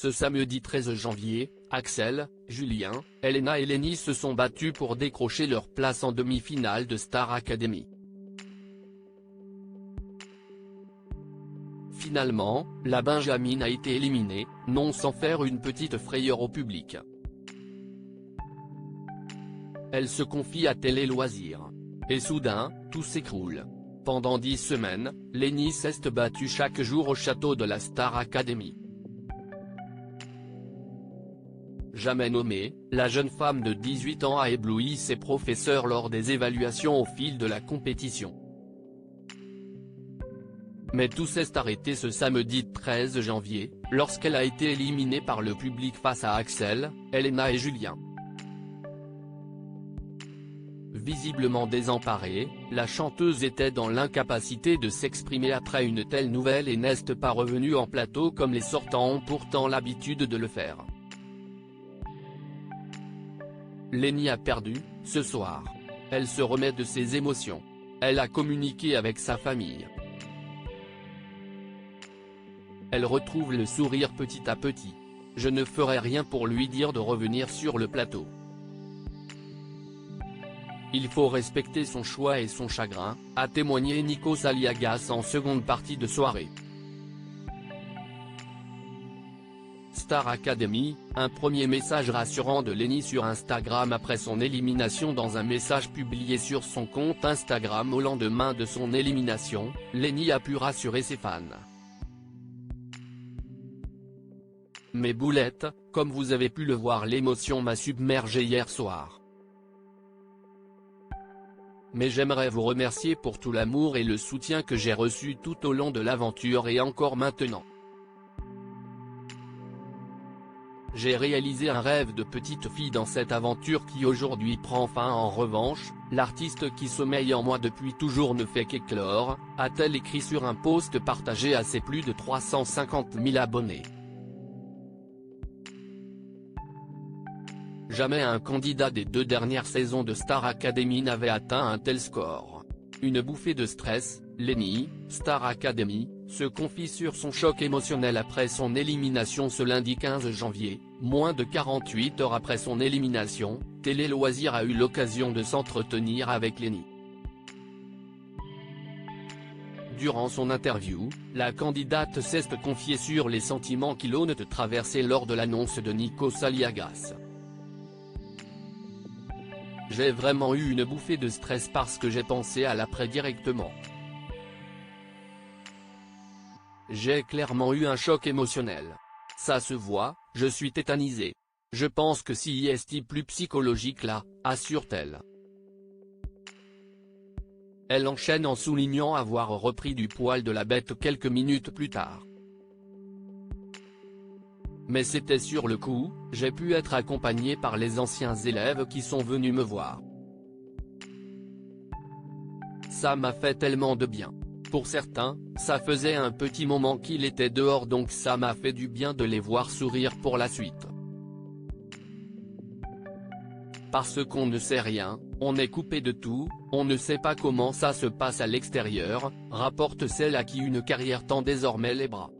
Ce samedi 13 janvier, Axel, Julien, Elena et Lenny se sont battus pour décrocher leur place en demi-finale de Star Academy. Finalement, la Benjamine a été éliminée, non sans faire une petite frayeur au public. Elle se confie à Télé Loisirs. Et soudain, tout s'écroule. Pendant 10 semaines, Lenny s'est battue chaque jour au château de la Star Academy. Jamais nommée, la jeune femme de 18 ans a ébloui ses professeurs lors des évaluations au fil de la compétition. Mais tout s'est arrêté ce samedi 13 janvier, lorsqu'elle a été éliminée par le public face à Axel, Elena et Julien. Visiblement désemparée, la chanteuse était dans l'incapacité de s'exprimer après une telle nouvelle et n'est pas revenue en plateau comme les sortants ont pourtant l'habitude de le faire. Lenny a perdu, ce soir. Elle se remet de ses émotions. Elle a communiqué avec sa famille. Elle retrouve le sourire petit à petit. Je ne ferai rien pour lui dire de revenir sur le plateau. Il faut respecter son choix et son chagrin, a témoigné Nikos Aliagas en seconde partie de soirée. Star Academy, un premier message rassurant de Lenny sur Instagram après son élimination. Dans un message publié sur son compte Instagram au lendemain de son élimination, Lenny a pu rassurer ses fans. Mes boulettes, comme vous avez pu le voir, l'émotion m'a submergé hier soir. Mais j'aimerais vous remercier pour tout l'amour et le soutien que j'ai reçu tout au long de l'aventure et encore maintenant. J'ai réalisé un rêve de petite fille dans cette aventure qui aujourd'hui prend fin. En revanche, l'artiste qui sommeille en moi depuis toujours ne fait qu'éclore, a-t-elle écrit sur un post partagé à ses plus de 350 000 abonnés. Jamais un candidat des 2 dernières saisons de Star Academy n'avait atteint un tel score. Une bouffée de stress, Lenny, Star Academy, se confie sur son choc émotionnel après son élimination ce lundi 15 janvier, moins de 48 heures après son élimination. Télé Loisirs a eu l'occasion de s'entretenir avec Lenny. Durant son interview, la candidate s'est confiée sur les sentiments qui l'ont traversé lors de l'annonce de Nikos Aliagas. J'ai vraiment eu une bouffée de stress parce que j'ai pensé à l'après directement. J'ai clairement eu un choc émotionnel. Ça se voit, je suis tétanisé. Je pense que si est plus psychologique là, assure-t-elle. Elle enchaîne en soulignant avoir repris du poil de la bête quelques minutes plus tard. Mais c'était sur le coup, j'ai pu être accompagné par les anciens élèves qui sont venus me voir. Ça m'a fait tellement de bien. Pour certains, ça faisait un petit moment qu'il était dehors, donc ça m'a fait du bien de les voir sourire pour la suite. Parce qu'on ne sait rien, on est coupé de tout, on ne sait pas comment ça se passe à l'extérieur, rapporte celle à qui une carrière tend désormais les bras.